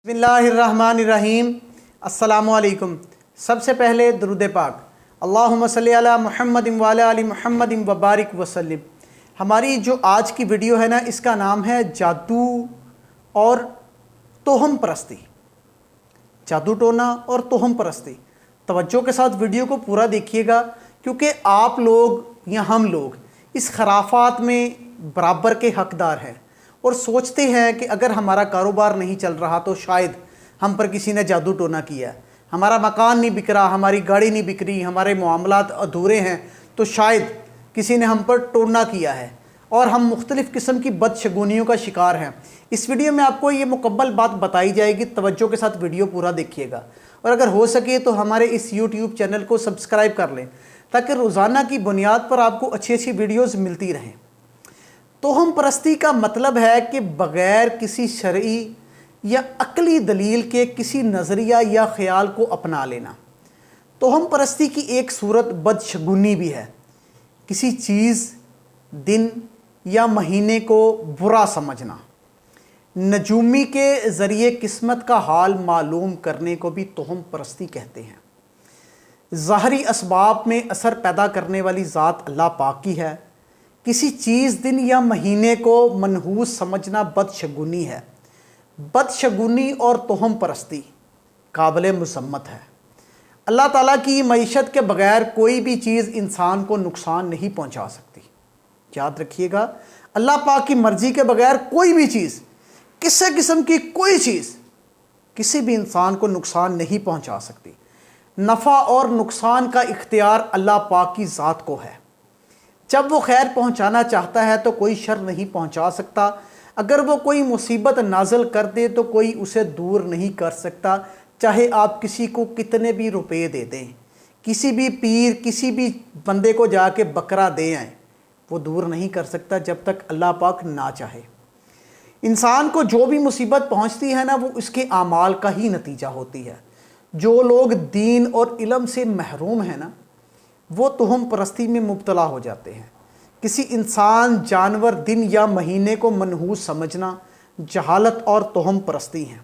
بسم اللہ الرحمن الرحیم۔ السلام علیکم۔ سب سے پہلے درود پاک، اللہم صلی علی محمد وعلی آل محمد وبارک وسلم۔ ہماری جو آج کی ویڈیو ہے نا، اس کا نام ہے جادو اور توہم پرستی۔ جادو ٹونا اور توہم پرستی۔ توجہ کے ساتھ ویڈیو کو پورا دیکھیے گا، کیونکہ آپ لوگ یا ہم لوگ اس خرافات میں برابر کے حقدار ہیں اور سوچتے ہیں کہ اگر ہمارا کاروبار نہیں چل رہا تو شاید ہم پر کسی نے جادو ٹونا کیا ہے، ہمارا مکان نہیں بک رہا، ہماری گاڑی نہیں بک رہی، ہمارے معاملات ادھورے ہیں تو شاید کسی نے ہم پر ٹونا کیا ہے، اور ہم مختلف قسم کی بدشگونیوں کا شکار ہیں۔ اس ویڈیو میں آپ کو یہ مکمل بات بتائی جائے گی، توجہ کے ساتھ ویڈیو پورا دیکھیے گا، اور اگر ہو سکے تو ہمارے اس یوٹیوب چینل کو سبسکرائب کر لیں تاکہ روزانہ کی بنیاد پر آپ کو اچھی ویڈیوز ملتی رہیں۔ توہم پرستی کا مطلب ہے کہ بغیر کسی شرعی یا عقلی دلیل کے کسی نظریہ یا خیال کو اپنا لینا۔ توہم پرستی کی ایک صورت بدشگونی بھی ہے، کسی چیز، دن یا مہینے کو برا سمجھنا۔ نجومی کے ذریعے قسمت کا حال معلوم کرنے کو بھی توہم پرستی کہتے ہیں۔ ظاہری اسباب میں اثر پیدا کرنے والی ذات اللہ پاک کی ہے۔ کسی چیز، دن یا مہینے کو منحوس سمجھنا بدشگونی ہے۔ بدشگونی اور توہم پرستی قابل مذمت ہے۔ اللہ تعالیٰ کی معیشت کے بغیر کوئی بھی چیز انسان کو نقصان نہیں پہنچا سکتی۔ یاد رکھیے گا، اللہ پاک کی مرضی کے بغیر کوئی بھی چیز، کسی قسم کی کوئی چیز کسی بھی انسان کو نقصان نہیں پہنچا سکتی۔ نفع اور نقصان کا اختیار اللہ پاک کی ذات کو ہے۔ جب وہ خیر پہنچانا چاہتا ہے تو کوئی شر نہیں پہنچا سکتا، اگر وہ کوئی مصیبت نازل کر دے تو کوئی اسے دور نہیں کر سکتا، چاہے آپ کسی کو کتنے بھی روپے دے دیں، کسی بھی پیر، کسی بھی بندے کو جا کے بکرا دے آئیں، وہ دور نہیں کر سکتا جب تک اللہ پاک نہ چاہے۔ انسان کو جو بھی مصیبت پہنچتی ہے نا، وہ اس کے اعمال کا ہی نتیجہ ہوتی ہے۔ جو لوگ دین اور علم سے محروم ہیں نا، وہ توہم پرستی میں مبتلا ہو جاتے ہیں۔ کسی انسان، جانور، دن یا مہینے کو منحوس سمجھنا جہالت اور توہم پرستی ہیں۔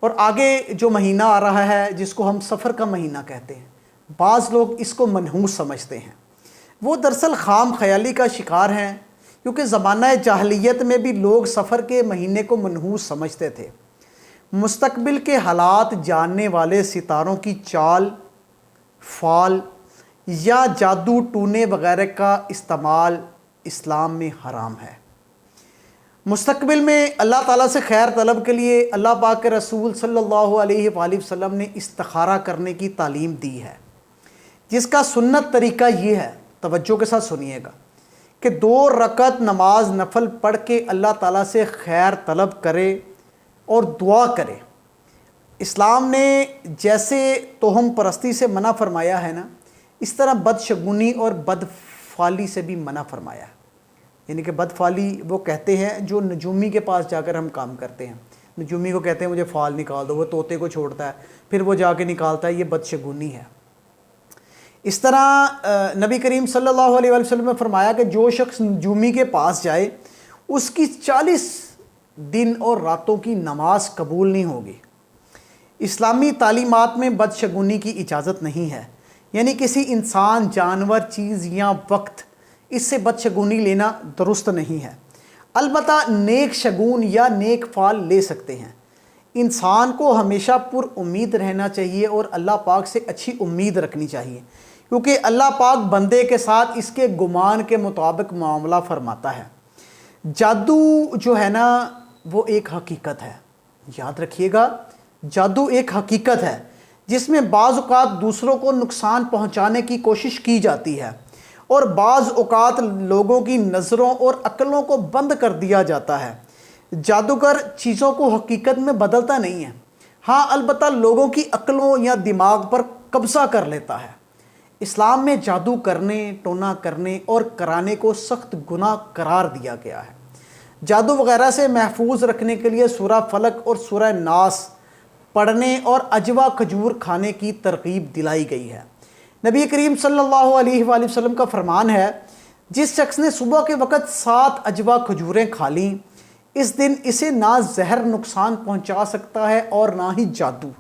اور آگے جو مہینہ آ رہا ہے جس کو ہم سفر کا مہینہ کہتے ہیں، بعض لوگ اس کو منحوس سمجھتے ہیں۔ وہ دراصل خام خیالی کا شکار ہیں، کیونکہ زمانہ جاہلیت میں بھی لوگ سفر کے مہینے کو منحوس سمجھتے تھے۔ مستقبل کے حالات جاننے والے ستاروں کی چال، فال یا جادو ٹونے وغیرہ کا استعمال اسلام میں حرام ہے۔ مستقبل میں اللہ تعالیٰ سے خیر طلب کے لیے اللہ پاک کے رسول صلی اللہ علیہ وآلہ وسلم نے استخارہ کرنے کی تعلیم دی ہے، جس کا سنت طریقہ یہ ہے، توجہ کے ساتھ سنیے گا، کہ 2 رکعت نماز نفل پڑھ کے اللہ تعالیٰ سے خیر طلب کرے اور دعا کرے۔ اسلام نے جیسے توہم پرستی سے منع فرمایا ہے نا، اس طرح بدشگونی اور بدفعلی سے بھی منع فرمایا ہے۔ یعنی کہ بدفعلی وہ کہتے ہیں جو نجومی کے پاس جا کر ہم کام کرتے ہیں۔ نجومی کو کہتے ہیں مجھے فال نکال دو، وہ طوطے کو چھوڑتا ہے، پھر وہ جا کے نکالتا ہے، یہ بدشگونی ہے۔ اس طرح نبی کریم صلی اللہ علیہ وسلم نے فرمایا کہ جو شخص نجومی کے پاس جائے اس کی 40 دن اور راتوں کی نماز قبول نہیں ہوگی۔ اسلامی تعلیمات میں بدشگونی کی اجازت نہیں ہے، یعنی کسی انسان، جانور، چیز یا وقت، اس سے بدشگونی لینا درست نہیں ہے۔ البتہ نیک شگون یا نیک فال لے سکتے ہیں۔ انسان کو ہمیشہ پر امید رہنا چاہیے اور اللہ پاک سے اچھی امید رکھنی چاہیے، کیونکہ اللہ پاک بندے کے ساتھ اس کے گمان کے مطابق معاملہ فرماتا ہے۔ جادو جو ہے نا، وہ ایک حقیقت ہے۔ یاد رکھیے گا، جادو ایک حقیقت ہے جس میں بعض اوقات دوسروں کو نقصان پہنچانے کی کوشش کی جاتی ہے، اور بعض اوقات لوگوں کی نظروں اور عقلوں کو بند کر دیا جاتا ہے۔ جادوگر چیزوں کو حقیقت میں بدلتا نہیں ہے، ہاں البتہ لوگوں کی عقلوں یا دماغ پر قبضہ کر لیتا ہے۔ اسلام میں جادو کرنے، ٹونا کرنے اور کرانے کو سخت گناہ قرار دیا گیا ہے۔ جادو وغیرہ سے محفوظ رکھنے کے لیے سورہ فلق اور سورہ ناس پڑھنے اور اجوا کھجور کھانے کی ترغیب دلائی گئی ہے۔ نبی کریم صلی اللہ علیہ وآلہ وسلم کا فرمان ہے، جس شخص نے صبح کے وقت 7 اجوا کھجوریں کھا لیں، اس دن اسے نہ زہر نقصان پہنچا سکتا ہے اور نہ ہی جادو۔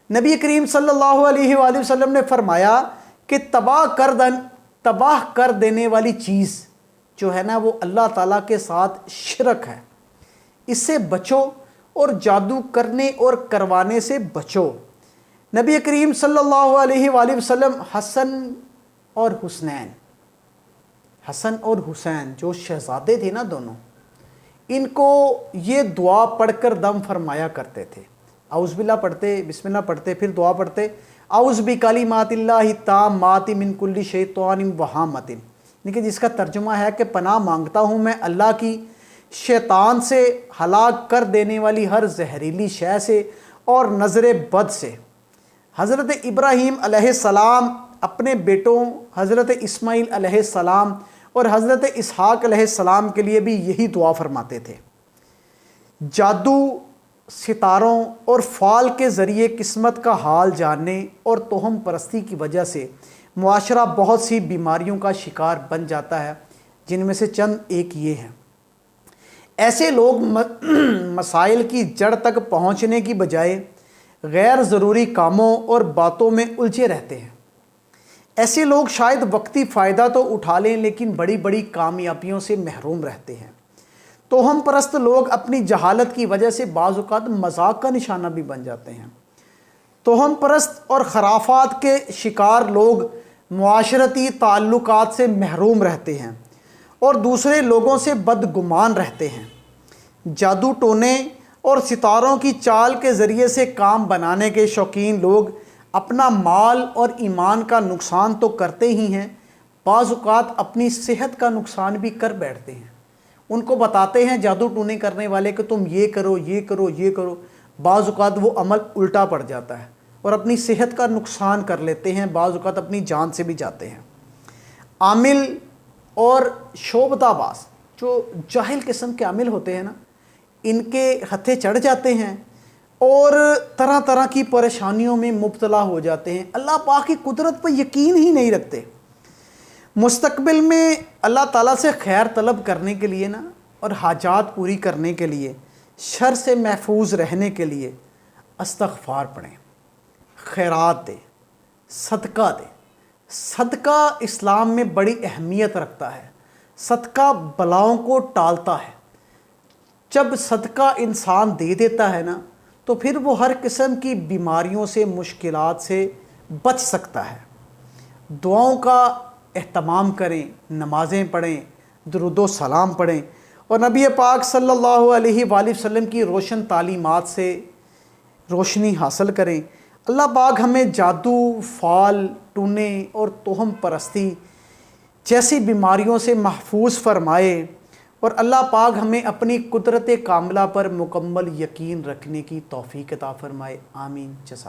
نبی کریم صلی اللہ علیہ وآلہ وسلم نے فرمایا کہ تباہ کر دینے والی چیز جو ہے نا وہ اللہ تعالیٰ کے ساتھ شرک ہے، اس سے بچو اور جادو کرنے اور کروانے سے بچو۔ نبی کریم صلی اللہ علیہ وآلہ وسلم حسن اور حسین جو شہزادے تھے نا دونوں، ان کو یہ دعا پڑھ کر دم فرمایا کرتے تھے۔ اعوذ باللہ پڑھتے، بسم اللہ پڑھتے، پھر دعا پڑھتے، اعوذ بکلمات اللہ التامات من کل شیطان وہامۃ، لیکن جس کا ترجمہ ہے کہ پناہ مانگتا ہوں میں اللہ کی شیطان سے، ہلاک کر دینے والی ہر زہریلی شے سے اور نظر بد سے۔ حضرت ابراہیم علیہ السلام اپنے بیٹوں حضرت اسماعیل علیہ السلام اور حضرت اسحاق علیہ السلام کے لیے بھی یہی دعا فرماتے تھے۔ جادو، ستاروں اور فال کے ذریعے قسمت کا حال جاننے اور توہم پرستی کی وجہ سے معاشرہ بہت سی بیماریوں کا شکار بن جاتا ہے، جن میں سے چند ایک یہ ہیں۔ ایسے لوگ مسائل کی جڑ تک پہنچنے کی بجائے غیر ضروری کاموں اور باتوں میں الجھے رہتے ہیں۔ ایسے لوگ شاید وقتی فائدہ تو اٹھا لیں لیکن بڑی بڑی کامیابیوں سے محروم رہتے ہیں۔ توہم پرست لوگ اپنی جہالت کی وجہ سے بعض اوقات مذاق کا نشانہ بھی بن جاتے ہیں۔ توہم پرست اور خرافات کے شکار لوگ معاشرتی تعلقات سے محروم رہتے ہیں اور دوسرے لوگوں سے بدگمان رہتے ہیں۔ جادو ٹونے اور ستاروں کی چال کے ذریعے سے کام بنانے کے شوقین لوگ اپنا مال اور ایمان کا نقصان تو کرتے ہی ہیں، بعض اوقات اپنی صحت کا نقصان بھی کر بیٹھتے ہیں۔ ان کو بتاتے ہیں جادو ٹونے کرنے والے کہ تم یہ کرو، یہ کرو، یہ کرو، بعض اوقات وہ عمل الٹا پڑ جاتا ہے اور اپنی صحت کا نقصان کر لیتے ہیں، بعض اوقات اپنی جان سے بھی جاتے ہیں۔ عامل اور شعبدہ باز جو جاہل قسم کے عامل ہوتے ہیں نا، ان کے ہتھے چڑھ جاتے ہیں اور طرح طرح کی پریشانیوں میں مبتلا ہو جاتے ہیں، اللہ پاک کی قدرت پر یقین ہی نہیں رکھتے۔ مستقبل میں اللہ تعالیٰ سے خیر طلب کرنے کے لیے نا اور حاجات پوری کرنے کے لیے، شر سے محفوظ رہنے کے لیے استغفار پڑھیں، خیرات دیں، صدقہ دیں۔ صدقہ اسلام میں بڑی اہمیت رکھتا ہے، صدقہ بلاؤں کو ٹالتا ہے۔ جب صدقہ انسان دے دیتا ہے نا تو پھر وہ ہر قسم کی بیماریوں سے، مشکلات سے بچ سکتا ہے۔ دعاؤں کا اہتمام کریں، نمازیں پڑھیں، درود و سلام پڑھیں اور نبی پاک صلی اللہ علیہ وآلہ وسلم کی روشن تعلیمات سے روشنی حاصل کریں۔ اللہ پاک ہمیں جادو، فال ٹونے اور توہم پرستی جیسی بیماریوں سے محفوظ فرمائے اور اللہ پاک ہمیں اپنی قدرت کاملہ پر مکمل یقین رکھنے کی توفیق عطا فرمائے۔ آمین۔ جزاک اللہ۔